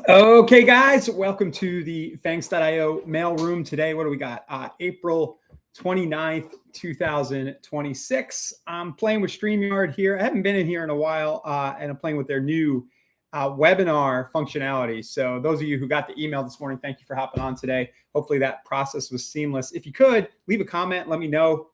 Okay, guys, welcome to the Fangs.io mail room. Today, what do we got? April 29th, 2026. I'm playing with StreamYard here. I haven't been in here in a while, and I'm playing with their new webinar functionality. So those of you who got the email this morning, thank you for hopping on today. Hopefully that process was seamless. If you could, leave a comment. Let me know.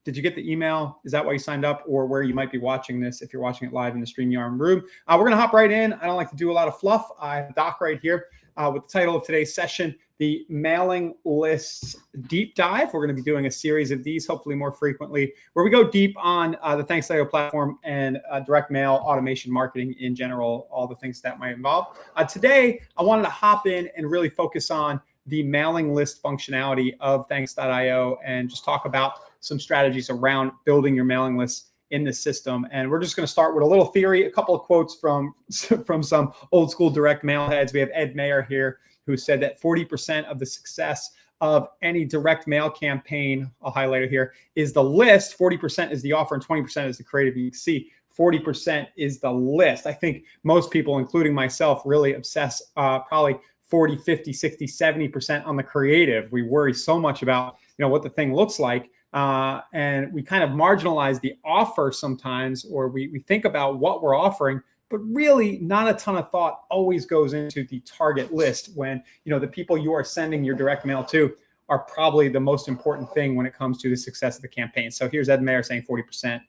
Did you get the email? Is that why you signed up, or where you might be watching this if you're watching it live in the StreamYard room? We're going to hop right in. I don't like to do a lot of fluff. I have a doc right here with the title of today's session, the mailing lists deep dive. We're going to be doing a series of these, hopefully more frequently, where we go deep on the Fangs.io platform and direct mail, automation, marketing in general, all the things that might involve. Today, I wanted to hop in and really focus on the mailing list functionality of Fangs.io and just talk about some strategies around building your mailing lists in the system. And we're just going to start with a little theory, a couple of quotes from some old school direct mail heads. We have Ed Mayer here, who said that 40% of the success of any direct mail campaign, I'll highlight it here, is the list. 40% is the offer and 20% is the creative. You can see 40% is the list. I think most people, including myself, really obsess probably 40, 50, 60, 70% on the creative. We worry so much about, what the thing looks like. And we kind of marginalize the offer sometimes, or we think about what we're offering, but really not a ton of thought always goes into the target list when, the people you are sending your direct mail to are probably the most important thing when it comes to the success of the campaign. So here's Ed Mayer saying 40%,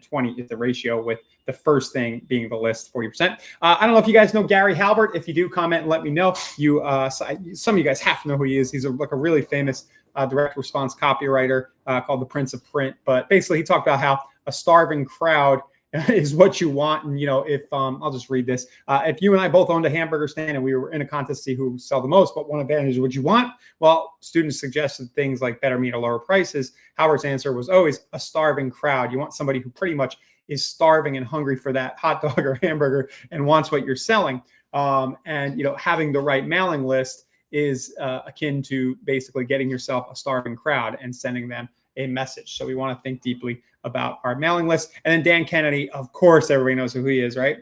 20 is the ratio, with the first thing being the list, 40%. I don't know if you guys know Gary Halbert. If you do, comment and let me know. Some of you guys have to know who he is. He's like a really famous direct response copywriter called the Prince of Print. But basically, he talked about how a starving crowd is what you want. And, if I'll just read this. If you and I both owned a hamburger stand and we were in a contest to see who sell the most, but one advantage is what you want. Well, students suggested things like better meat or lower prices. Howard's answer was always a starving crowd. You want somebody who pretty much is starving and hungry for that hot dog or hamburger and wants what you're selling. And having the right mailing list is akin to basically getting yourself a starving crowd and sending them a message. So we want to think deeply about our mailing list. And then Dan Kennedy, of course, everybody knows who he is, right?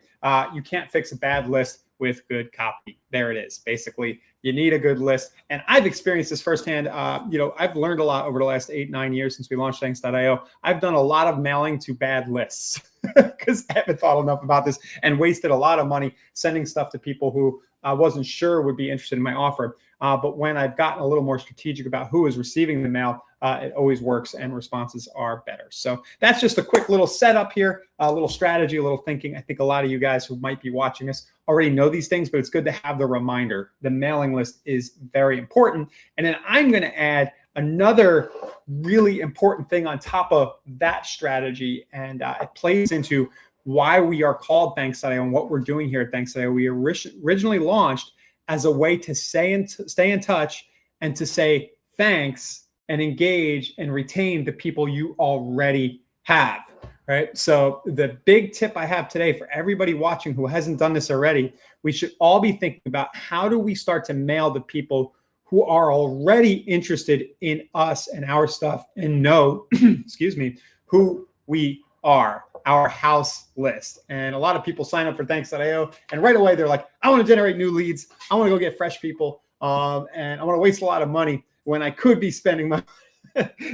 You can't fix a bad list with good copy. There it is. Basically, you need a good list. And I've experienced this firsthand. I've learned a lot over the last 8-9 years since we launched Fangs.io. I've done a lot of mailing to bad lists because I haven't thought enough about this and wasted a lot of money sending stuff to people who I wasn't sure would be interested in my offer. But when I've gotten a little more strategic about who is receiving the mail, it always works and responses are better. So that's just a quick little setup here, a little strategy, a little thinking. I think a lot of you guys who might be watching this already know these things, but it's good to have the reminder. The mailing list is very important. And then I'm going to add another really important thing on top of that strategy. And it plays into why we are called Fangs.io and what we're doing here at Fangs.io. We originally launched as a way to stay in touch and to say thanks and engage and retain the people you already have, right? So the big tip I have today for everybody watching who hasn't done this already, we should all be thinking about how do we start to mail the people who are already interested in us and our stuff and know, excuse me, who we are, our house list. And a lot of people sign up for Fangs.io and right away they're like, I want to generate new leads. I want to go get fresh people. And I want to waste a lot of money when I could be spending my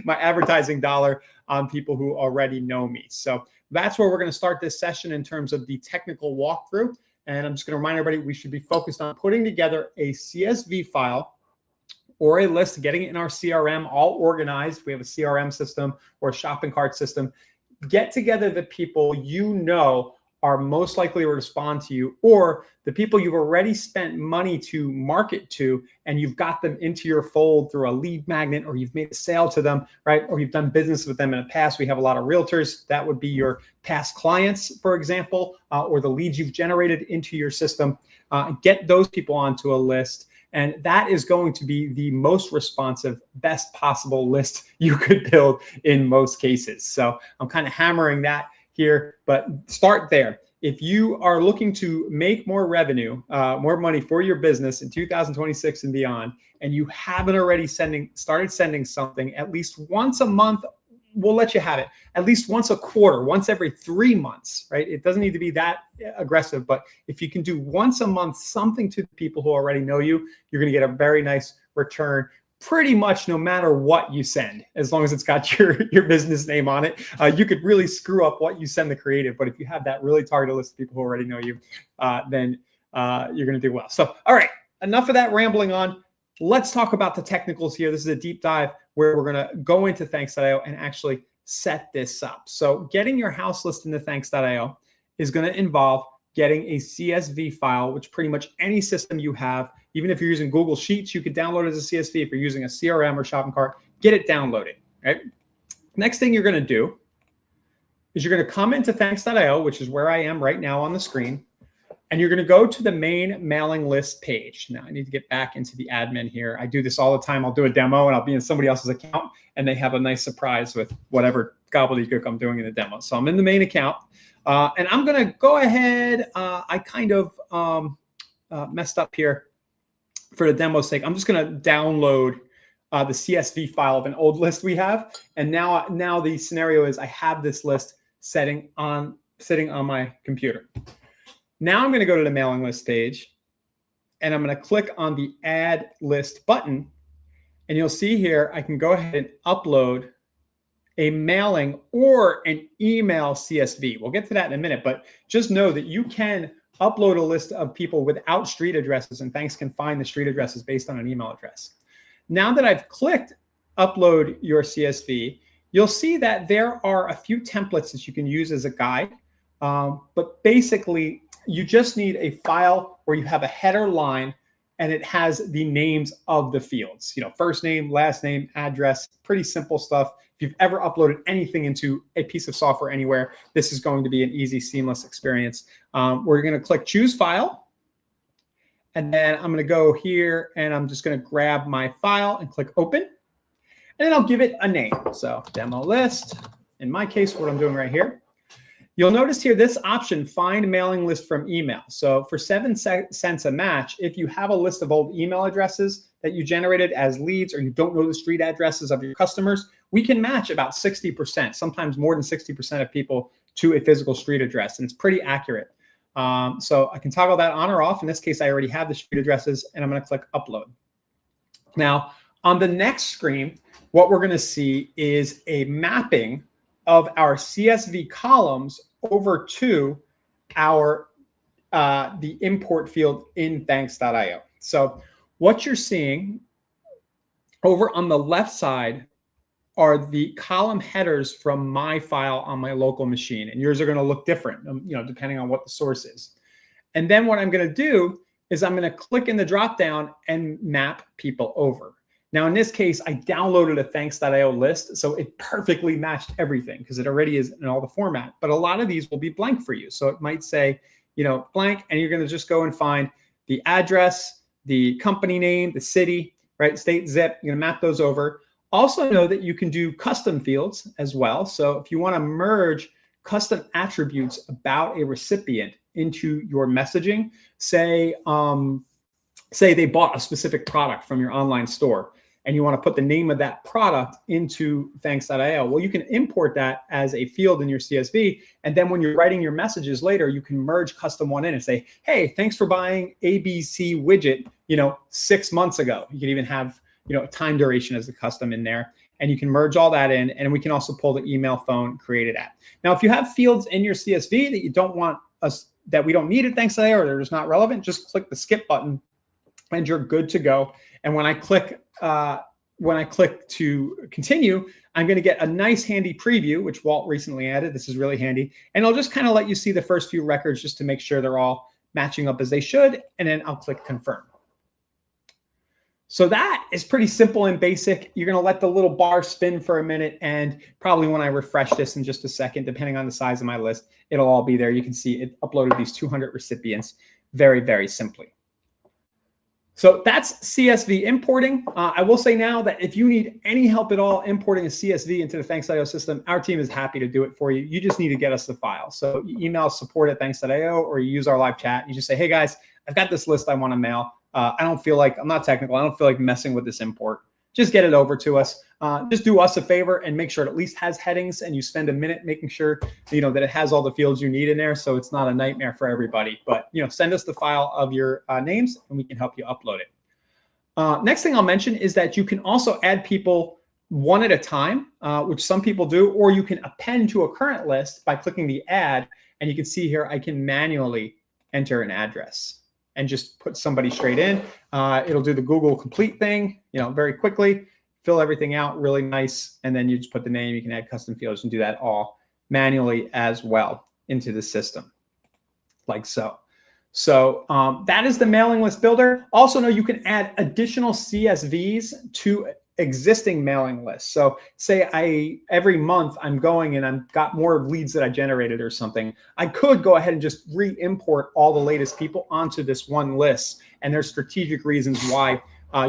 my advertising dollar on people who already know me. So that's where we're going to start this session in terms of the technical walkthrough. And I'm just going to remind everybody we should be focused on putting together a CSV file or a list, getting it in our CRM, all organized. We have a CRM system or a shopping cart system. Get together the people are most likely to respond to you, or the people you've already spent money to market to, and you've got them into your fold through a lead magnet, or you've made a sale to them, right? Or you've done business with them in the past. We have a lot of realtors. That would be your past clients, for example, or the leads you've generated into your system. Get those people onto a list. And that is going to be the most responsive, best possible list you could build in most cases. So I'm kind of hammering that here, but start there. If you are looking to make more revenue, more money for your business in 2026 and beyond, and you haven't already started sending something at least once a month, we'll let you have it at least once a quarter, once every 3 months, right? It doesn't need to be that aggressive, but if you can do once a month something to people who already know you, you're going to get a very nice return pretty much no matter what you send, as long as it's got your business name on it. You could really screw up what you send the creative, but if you have that really targeted list of people who already know you, then you're going to do well. So, all right, enough of that rambling on. Let's talk about the technicals here. This is a deep dive where we're going to go into Thanks.io and actually set this up. So getting your house list into Thanks.io is going to involve getting a CSV file, which pretty much any system you have, even if you're using Google Sheets, you could download it as a CSV. If you're using a CRM or shopping cart, get it downloaded, right? Next thing you're going to do is you're going to come into Thanks.io, which is where I am right now on the screen. And you're going to go to the main mailing list page. Now, I need to get back into the admin here. I do this all the time. I'll do a demo, and I'll be in somebody else's account, and they have a nice surprise with whatever gobbledygook I'm doing in the demo. So I'm in the main account, and I'm going to go ahead. I kind of messed up here for the demo's sake. I'm just going to download the CSV file of an old list we have. And now the scenario is I have this list sitting on my computer. Now I'm going to go to the mailing list page, and I'm going to click on the Add List button, and you'll see here I can go ahead and upload a mailing or an email CSV. We'll get to that in a minute, but just know that you can upload a list of people without street addresses, and Thanks can find the street addresses based on an email address. Now that I've clicked Upload Your CSV, you'll see that there are a few templates that you can use as a guide, but basically, you just need a file where you have a header line and it has the names of the fields, first name, last name, address, pretty simple stuff. If you've ever uploaded anything into a piece of software anywhere, this is going to be an easy, seamless experience. We're going to click Choose File. And then I'm going to go here and I'm just going to grab my file and click Open. And then I'll give it a name. So demo list, in my case, what I'm doing right here. You'll notice here this option, find mailing list from email. So for 7 cents a match, if you have a list of old email addresses that you generated as leads, or you don't know the street addresses of your customers, we can match about 60%, sometimes more than 60% of people to a physical street address. And it's pretty accurate. So I can toggle that on or off. In this case, I already have the street addresses, and I'm going to click Upload. Now, on the next screen, what we're going to see is a mapping of our CSV columns over to our the import field in Thanks.io. So what you're seeing over on the left side are the column headers from my file on my local machine, and yours are going to look different, depending on what the source is. And then what I'm going to do is I'm going to click in the drop down and map people over. Now, in this case, I downloaded a Thanks.io list, so it perfectly matched everything because it already is in all the format. But a lot of these will be blank for you. So it might say, blank, and you're going to just go and find the address, the company name, the city, right, state, zip. You're going to map those over. Also know that you can do custom fields as well. So if you want to merge custom attributes about a recipient into your messaging, say they bought a specific product from your online store, and you want to put the name of that product into Thanks.io. Well, you can import that as a field in your CSV. And then when you're writing your messages later, you can merge custom one in and say, hey, thanks for buying ABC widget, 6 months ago. You can even have, time duration as the custom in there. And you can merge all that in. And we can also pull the email, phone, created at. Now, if you have fields in your CSV that you don't want us, that we don't need at Thanks.io, or they're just not relevant, just click the skip button and you're good to go. And when I click to continue, I'm going to get a nice handy preview, which Walt recently added. This is really handy. And I'll just kind of let you see the first few records just to make sure they're all matching up as they should. And then I'll click confirm. So that is pretty simple and basic. You're going to let the little bar spin for a minute. And probably when I refresh this in just a second, depending on the size of my list, it'll all be there. You can see it uploaded these 200 recipients very, very simply. So that's CSV importing. I will say now that if you need any help at all importing a CSV into the Thanks.io system, our team is happy to do it for you. You just need to get us the file. So you email support@thanks.io, or you use our live chat. You just say, hey guys, I've got this list I want to mail. I'm not technical. I don't feel like messing with this import. just get it over to us. Just do us a favor and make sure it at least has headings, and you spend a minute making sure that it has all the fields you need in there, so it's not a nightmare for everybody. But send us the file of your names and we can help you upload it. Next thing I'll mention is that you can also add people one at a time, which some people do, or you can append to a current list by clicking the add, and you can see here I can manually enter an address and just put somebody straight in. It'll do the Google complete thing, very quickly, fill everything out really nice, and then you just put the name. You can add custom fields and do that all manually as well into the system, like so. So that is the mailing list builder. Also know you can add additional CSVs to existing mailing lists. So say every month I'm going and I've got more leads that I generated or something, I could go ahead and just re-import all the latest people onto this one list. And there's strategic reasons why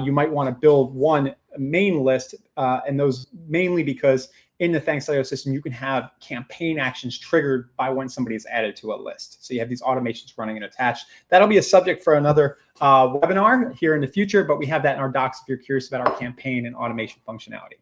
you might want to build one main list, and those mainly because in the Thanks.io system, you can have campaign actions triggered by when somebody is added to a list. So you have these automations running and attached. That'll be a subject for another webinar here in the future, but we have that in our docs if you're curious about our campaign and automation functionality.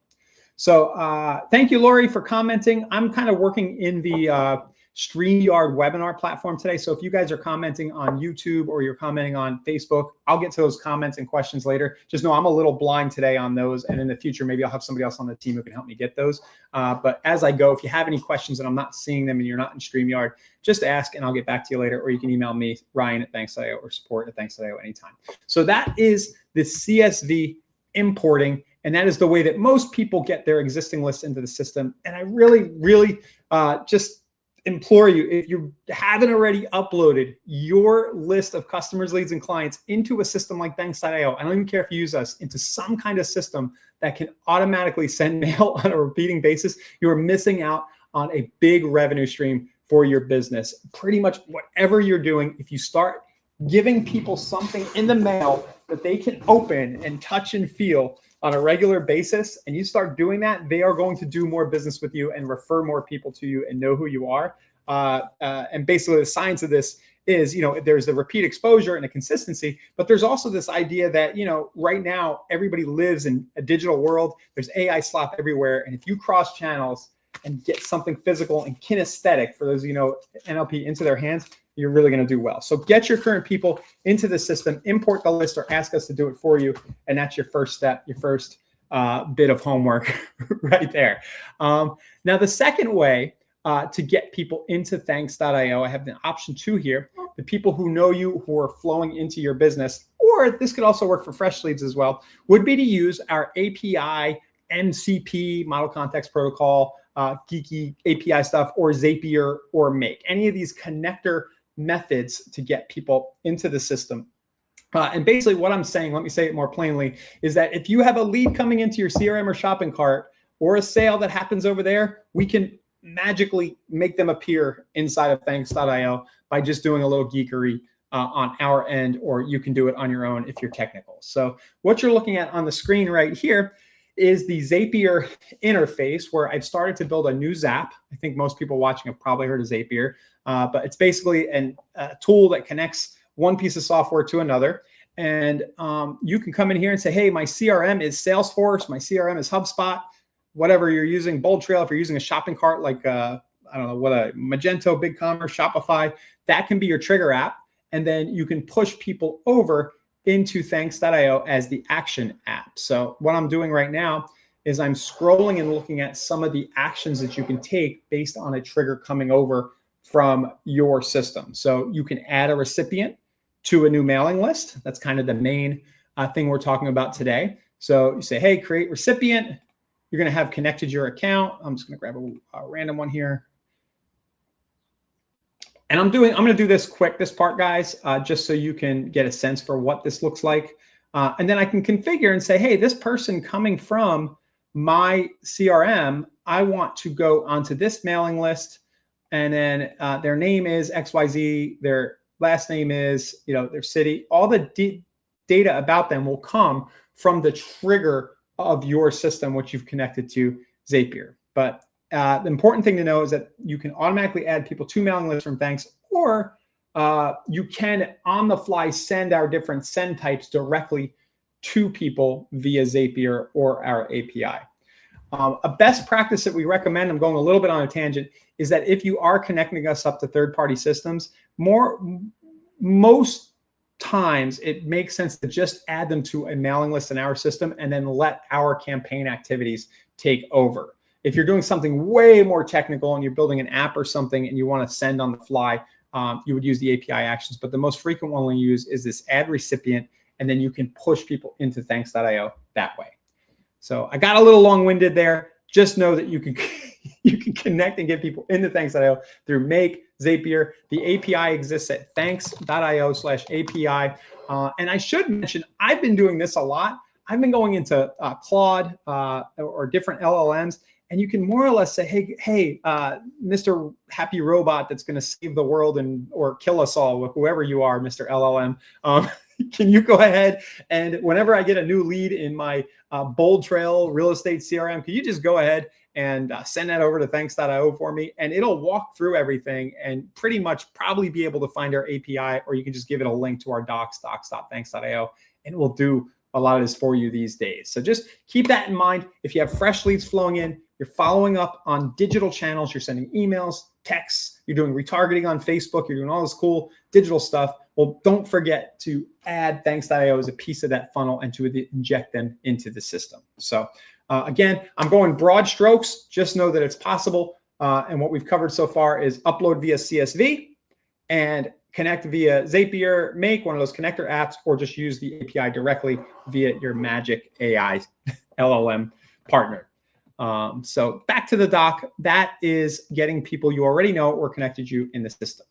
So thank you, Lori, for commenting. I'm kind of working in the StreamYard webinar platform today. So if you guys are commenting on YouTube or you're commenting on Facebook, I'll get to those comments and questions later. Just know I'm a little blind today on those. And in the future, maybe I'll have somebody else on the team who can help me get those. But as I go, if you have any questions and I'm not seeing them and you're not in StreamYard, just ask and I'll get back to you later. Or you can email me, Ryan@Thanks.io, or support@Thanks.io anytime. So that is the CSV importing. And that is the way that most people get their existing lists into the system. And I really, really just implore you, if you haven't already uploaded your list of customers, leads, and clients into a system like Thanks.io, I don't even care if you use us, into some kind of system that can automatically send mail on a repeating basis, you are missing out on a big revenue stream for your business. Pretty much whatever you're doing, if you start giving people something in the mail that they can open and touch and feel on a regular basis, and you start doing that, they are going to do more business with you and refer more people to you and know who you are. And basically the science of this is, there's the repeat exposure and a consistency, but there's also this idea that, right now everybody lives in a digital world. There's AI slop everywhere. And if you cross channels and get something physical and kinesthetic for those, NLP into their hands, you're really going to do well. So get your current people into the system, import the list, or ask us to do it for you. And that's your first step, your first bit of homework right there. Now, the second way to get people into Thanks.io, I have the option 2 here. The people who know you, who are flowing into your business, or this could also work for fresh leads as well, would be to use our API, MCP, Model Context Protocol, geeky API stuff, or Zapier, or Make. Any of these connector methods to get people into the system. And basically what I'm saying, let me say it more plainly, is that if you have a lead coming into your CRM or shopping cart, or a sale that happens over there, we can magically make them appear inside of Thanks.io by just doing a little geekery on our end, or you can do it on your own if you're technical. So what you're looking at on the screen right here is the Zapier interface, where I've started to build a new Zap. I think most people watching have probably heard of Zapier, but it's basically a tool that connects one piece of software to another. And you can come in here and say, hey, my CRM is Salesforce, my CRM is HubSpot, whatever you're using, Bold Trail. If you're using a shopping cart like, I don't know, what a Magento, BigCommerce, Shopify, that can be your trigger app. And then you can push people over into Thanks.io as the action app. So what I'm doing right now is I'm scrolling and looking at some of the actions that you can take based on a trigger coming over from your system. So you can add a recipient to a new mailing list. That's kind of the main thing we're talking about today. So you say, hey, create recipient. You're going to have connected your account. I'm just going to grab a random one here. And I'm going to do this quick, this part, guys, just so you can get a sense for what this looks like. And then I can configure and say, hey, this person coming from my CRM, I want to go onto this mailing list. And then their name is XYZ, their last name is, their city. All the data about them will come from the trigger of your system, which you've connected to Zapier. But the important thing to know is that you can automatically add people to mailing lists from Thanks, or you can on the fly send our different send types directly to people via Zapier or our API. A best practice that we recommend, I'm going a little bit on a tangent, is that if you are connecting us up to third-party systems, most times it makes sense to just add them to a mailing list in our system and then let our campaign activities take over. If you're doing something way more technical and you're building an app or something and you want to send on the fly, you would use the API actions. But the most frequent one we use is this add recipient, and then you can push people into thanks.io that way. So I got a little long-winded there. Just know that you can you can connect and get people into thanks.io through Make, Zapier. The API exists at thanks.io/API. And I should mention, I've been doing this a lot. I've been going into Claude or different LLMs, and you can more or less say, hey, Mr. Happy Robot that's going to save the world or kill us all, whoever you are, Mr. LLM. Can you go ahead and whenever I get a new lead in my Bold Trail real estate CRM, can you just go ahead and send that over to thanks.io for me? And it'll walk through everything and pretty much probably be able to find our API, or you can just give it a link to our docs.thanks.io, and it will do a lot of this for you these days. So just keep that in mind. If you have fresh leads flowing in, you're following up on digital channels, you're sending emails, texts, you're doing retargeting on Facebook, you're doing all this cool digital stuff. Well, don't forget to add thanks.io as a piece of that funnel and to inject them into the system. So again, I'm going broad strokes. Just know that it's possible. And what we've covered so far is upload via CSV and connect via Zapier, Make, one of those connector apps, or just use the API directly via your Magic AI LLM partner. So back to the doc. That is getting people you already know or connected you in the system.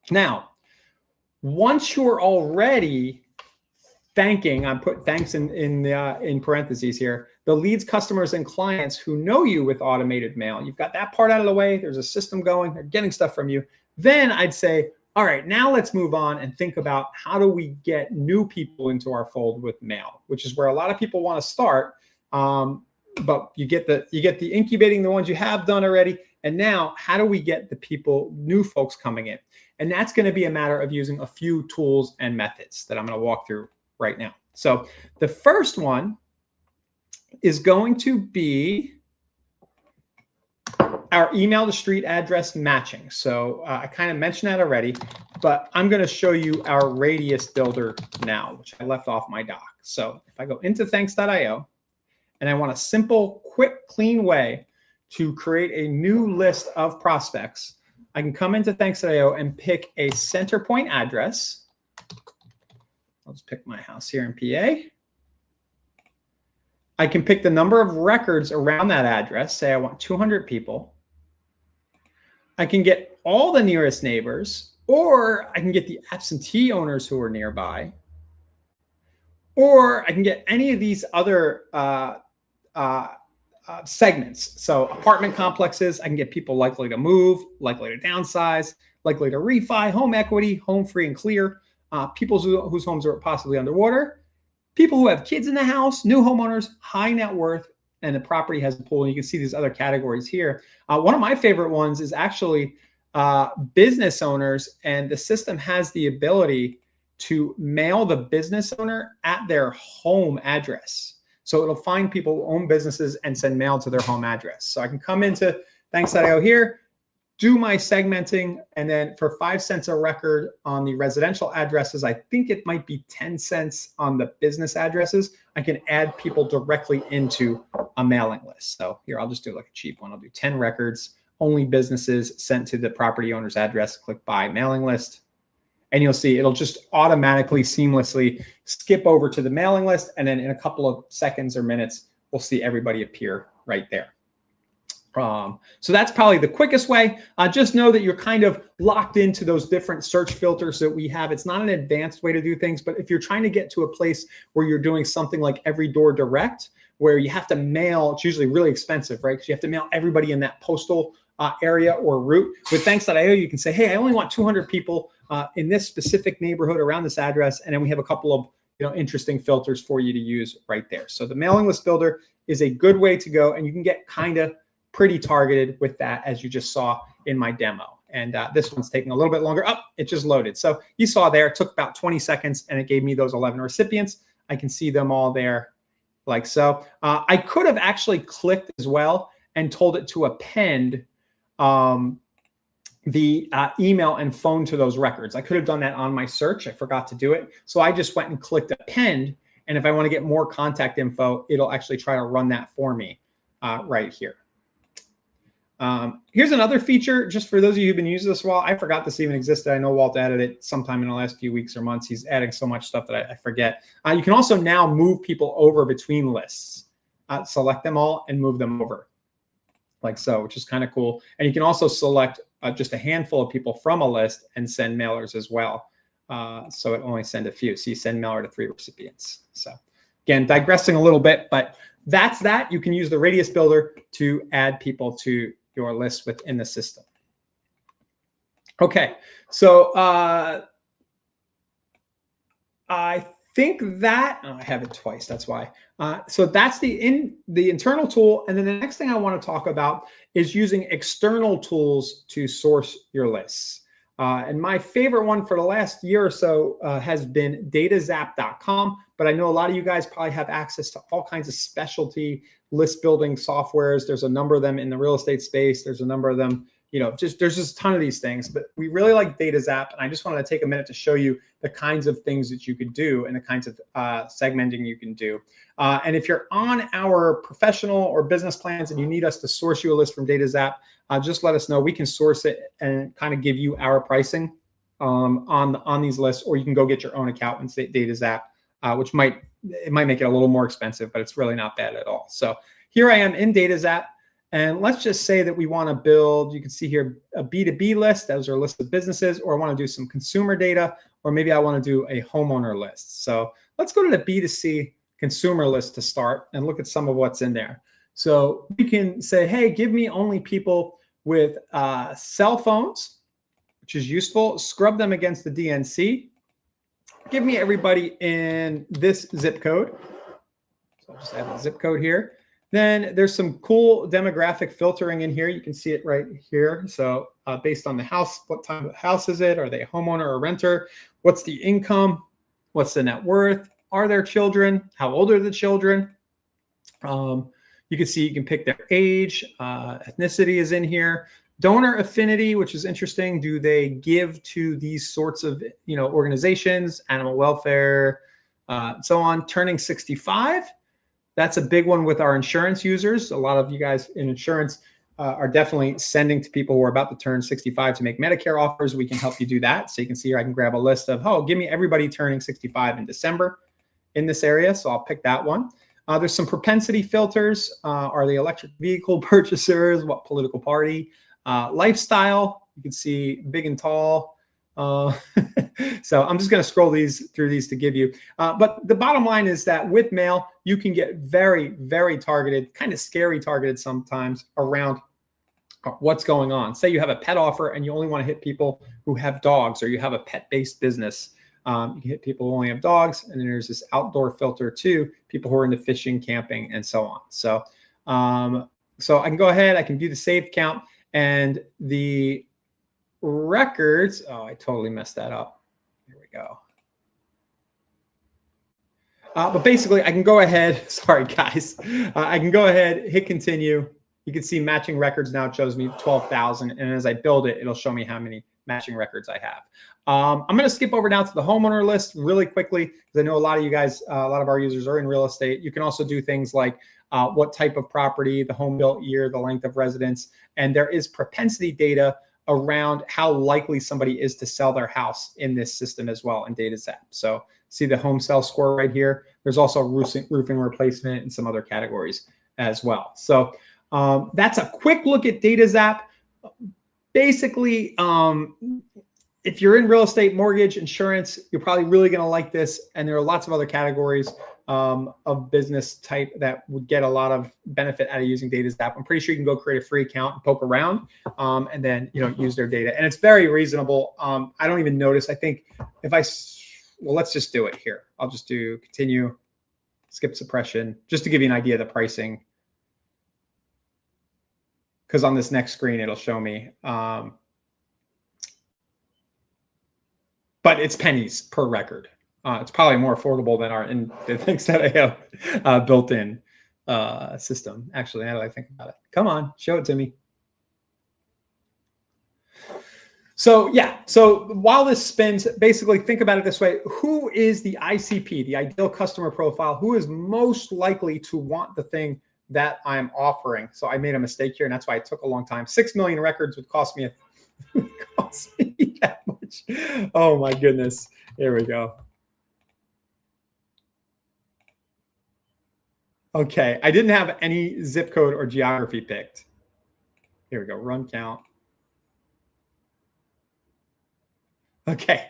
Now, once you're already thanking, I put thanks in parentheses here, the leads, customers, and clients who know you with automated mail, you've got that part out of the way, there's a system going, they're getting stuff from you, then I'd say, all right, now let's move on and think about how do we get new people into our fold with mail, which is where a lot of people want to start. But you get the incubating the ones you have done already. And now how do we get the people, new folks coming in? And that's going to be a matter of using a few tools and methods that I'm going to walk through right now. So the first one is going to be our email to street address matching. So I kind of mentioned that already, but I'm going to show you our radius builder now, which I left off my doc. So if I go into thanks.io and I want a simple, quick, clean way to create a new list of prospects, I can come into thanks.io and pick a center point address. I'll just pick my house here in PA. I can pick the number of records around that address. Say I want 200 people. I can get all the nearest neighbors, or I can get the absentee owners who are nearby, or I can get any of these other segments. So apartment complexes, I can get people likely to move, likely to downsize, likely to refi, home equity, home free and clear, people whose homes are possibly underwater, people who have kids in the house, new homeowners, high net worth, and the property has a pool. And you can see these other categories here. One of my favorite ones is actually business owners, and the system has the ability to mail the business owner at their home address. So it'll find people who own businesses and send mail to their home address. So I can come into thanks.io here, do my segmenting, and then for 5 cents a record on the residential addresses, I think it might be 10 cents on the business addresses, I can add people directly into a mailing list. So here, I'll just do like a cheap one. I'll do 10 records, only businesses sent to the property owner's address, click buy mailing list. And you'll see it'll just automatically, seamlessly skip over to the mailing list. And then in a couple of seconds or minutes, we'll see everybody appear right there. So that's probably the quickest way. Just know that you're kind of locked into those different search filters that we have. It's not an advanced way to do things, but if you're trying to get to a place where you're doing something like every door direct, where you have to mail, it's usually really expensive, right? Because you have to mail everybody in that postal area or route. With thanks.io, you can say, hey, I only want 200 people in this specific neighborhood around this address. And then we have a couple of interesting filters for you to use right there. So the mailing list builder is a good way to go, and you can get kind of pretty targeted with that, as you just saw in my demo. And this one's taking a little bit longer. Oh, it just loaded. So you saw there, it took about 20 seconds and it gave me those 11 recipients. I can see them all there like so. I could have actually clicked as well and told it to append the email and phone to those records. I could have done that on my search. I forgot to do it. So I just went and clicked append. And if I want to get more contact info, it'll actually try to run that for me right here. Here's another feature, just for those of you who've been using this a while. I forgot this even existed. I know Walt added it sometime in the last few weeks or months. He's adding so much stuff that I forget. You can also now move people over between lists. Select them all and move them over like so, which is kind of cool. And you can also select just a handful of people from a list and send mailers as well. So it only send a few. So you send mailer to 3 recipients. So again, digressing a little bit, but that's that. You can use the radius builder to add people to your list within the system. Okay, so I think that I have it twice. That's why. So that's the internal tool, and then the next thing I want to talk about is using external tools to source your lists. And my favorite one for the last year or so has been datazap.com, but I know a lot of you guys probably have access to all kinds of specialty list building softwares. There's a number of them in the real estate space. There's a number of them, there's just a ton of these things, but we really like datazap. And I just wanted to take a minute to show you the kinds of things that you could do and the kinds of segmenting you can do. And if you're on our professional or business plans and you need us to source you a list from datazap, just let us know. We can source it and kind of give you our pricing on these lists, or you can go get your own account and say datazap, which might make it a little more expensive, but it's really not bad at all. So here I am in datazap, and let's just say that we want to build, you can see here, a B2B list. Those are a list of businesses, or I want to do some consumer data, or maybe I want to do a homeowner list. So let's go to the B2C consumer list to start and look at some of what's in there. So we can say, hey, give me only people with cell phones, which is useful. Scrub them against the DNC. Give me everybody in this zip code. So I'll just add the zip code here. Then there's some cool demographic filtering in here. You can see it right here. So based on the house, what type of house is it? Are they a homeowner or a renter? What's the income? What's the net worth? Are there children? How old are the children? You can see you can pick their age. Ethnicity is in here. Donor affinity, which is interesting. Do they give to these sorts of organizations, animal welfare, so on? Turning 65. That's a big one with our insurance users. A lot of you guys in insurance are definitely sending to people who are about to turn 65 to make Medicare offers. We can help you do that. So you can see here, I can grab a list of, oh, give me everybody turning 65 in December in this area. So I'll pick that one. There's some propensity filters. Are they electric vehicle purchasers? What political party? Lifestyle, you can see big and tall. So I'm just going to scroll through these to give you. But the bottom line is that with mail, you can get very, very targeted, kind of scary targeted sometimes around what's going on. Say you have a pet offer and you only want to hit people who have dogs, or you have a pet-based business. You can hit people who only have dogs. And then there's this outdoor filter too, people who are into fishing, camping, and so on. So, so I can go ahead, I can view the saved count and the records. Oh, I totally messed that up. Here we go. But basically, I can go ahead. Sorry, guys. I can go ahead, hit continue. You can see matching records now. It shows me 12,000. And as I build it, it'll show me how many matching records I have. I'm going to skip over now to the homeowner list really quickly, because I know a lot of you guys, a lot of our users are in real estate. You can also do things like what type of property, the home built year, the length of residence. And there is propensity data around how likely somebody is to sell their house in this system as well in datazap. So see the home sell score right here. There's also roofing replacement and some other categories as well. So that's a quick look at datazap. Basically, if you're in real estate, mortgage, insurance, you're probably really going to like this. And there are lots of other categories of business type that would get a lot of benefit out of using datazap. I'm pretty sure you can go create a free account and poke around and then use their data. And it's very reasonable. I don't even notice. I think if well, let's just do it here. I'll just do continue, skip suppression, just to give you an idea of the pricing. Because on this next screen, it'll show me. But it's pennies per record. It's probably more affordable than the Thanks.io built-in system. Actually, now that I think about it, come on, show it to me. So yeah, so while this spins, basically think about it this way: who is the ICP, the ideal customer profile? Who is most likely to want the thing that I'm offering? So I made a mistake here, and that's why it took a long time. 6 million records would cost me that much. Oh my goodness. Here we go. Okay, I didn't have any zip code or geography picked. Here we go, run count. Okay,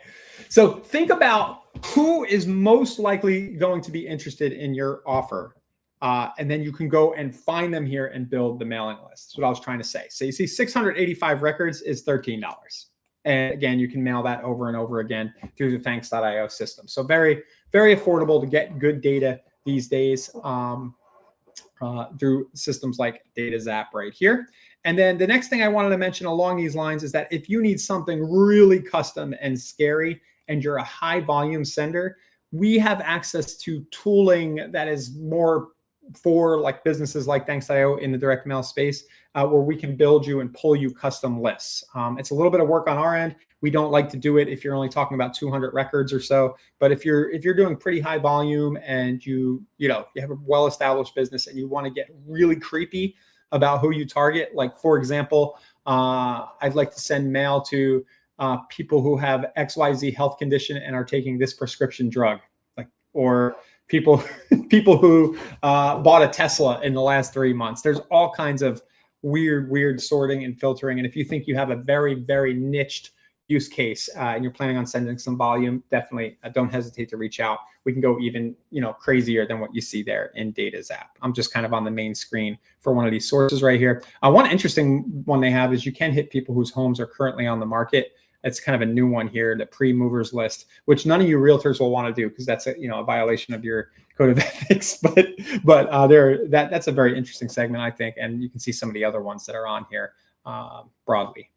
so think about who is most likely going to be interested in your offer. And then you can go and find them here and build the mailing list. That's what I was trying to say. So you see 685 records is $13. And again, you can mail that over and over again through the Thanks.io system. So very, very affordable to get good data these days through systems like DataZap right here. And then the next thing I wanted to mention along these lines is that if you need something really custom and scary and you're a high volume sender, we have access to tooling that is more for like businesses like Thanks.io in the direct mail space, where we can build you and pull you custom lists. It's a little bit of work on our end. We don't like to do it if you're only talking about 200 records or so. But if you're doing pretty high volume and you have a well-established business and you want to get really creepy about who you target, like for example, I'd like to send mail to people who have XYZ health condition and are taking this prescription drug, like, or people who bought a Tesla in the last 3 months. There's all kinds of weird sorting and filtering. And if you think you have a very, very niched use case and you're planning on sending some volume, definitely don't hesitate to reach out. We can go even crazier than what you see there in DataZap. I'm just kind of on the main screen for one of these sources right here. One interesting one they have is you can hit people whose homes are currently on the market. It's kind of a new one here, the pre-movers list, which none of you realtors will want to do because that's a violation of your code of ethics. But that's a very interesting segment, I think, and you can see some of the other ones that are on here broadly.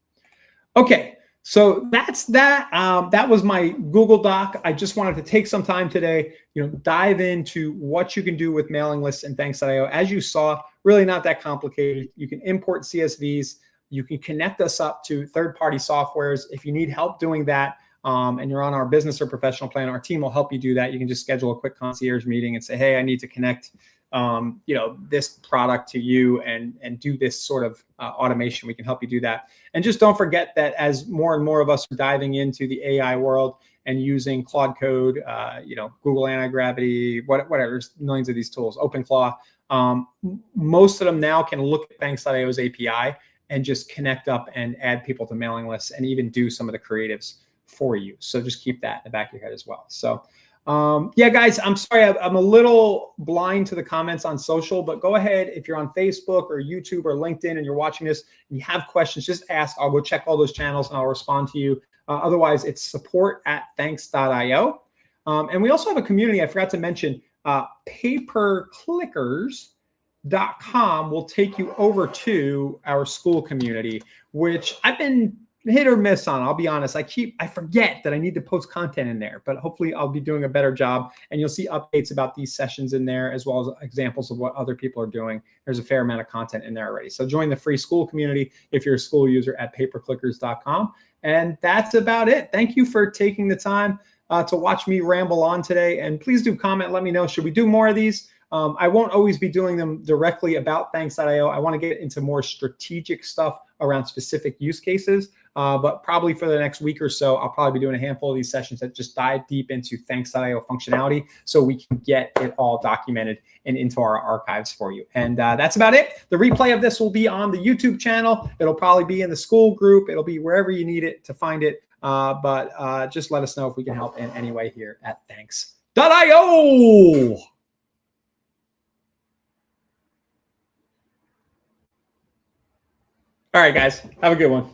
Okay. So that's that. That was my Google Doc. I just wanted to take some time today, dive into what you can do with mailing lists and Thanks.io. As you saw, really not that complicated. You can import CSVs. You can connect us up to third-party softwares. If you need help doing that, and you're on our business or professional plan, our team will help you do that. You can just schedule a quick concierge meeting and say, hey, I need to connect this product to you and do this sort of automation. We can help you do that. And just don't forget that as more and more of us are diving into the AI world and using Claude Code, Google Anti-Gravity, whatever, there's millions of these tools, OpenClaw. Most of them now can look at Thanks.io's API and just connect up and add people to mailing lists and even do some of the creatives for you. So just keep that in the back of your head as well. So yeah, guys, I'm sorry, I'm a little blind to the comments on social, but go ahead if you're on Facebook or YouTube or LinkedIn and you're watching this and you have questions, just ask. I'll go check all those channels and I'll respond to you. Otherwise, it's support@thanks.io. And we also have a community I forgot to mention, paperclickers.com will take you over to our school community, which I've been hit or miss on. I'll be honest. I forget that I need to post content in there, but hopefully I'll be doing a better job. And you'll see updates about these sessions in there, as well as examples of what other people are doing. There's a fair amount of content in there already. So join the free school community if you're a school user at paperclickers.com. And that's about it. Thank you for taking the time to watch me ramble on today. And please do comment. Let me know, should we do more of these? I won't always be doing them directly about Thanks.io. I want to get into more strategic stuff around specific use cases. But probably for the next week or so, I'll probably be doing a handful of these sessions that just dive deep into Thanks.io functionality so we can get it all documented and into our archives for you. And that's about it. The replay of this will be on the YouTube channel. It'll probably be in the school group. It'll be wherever you need it to find it. But just let us know if we can help in any way here at Thanks.io. All right, guys, have a good one.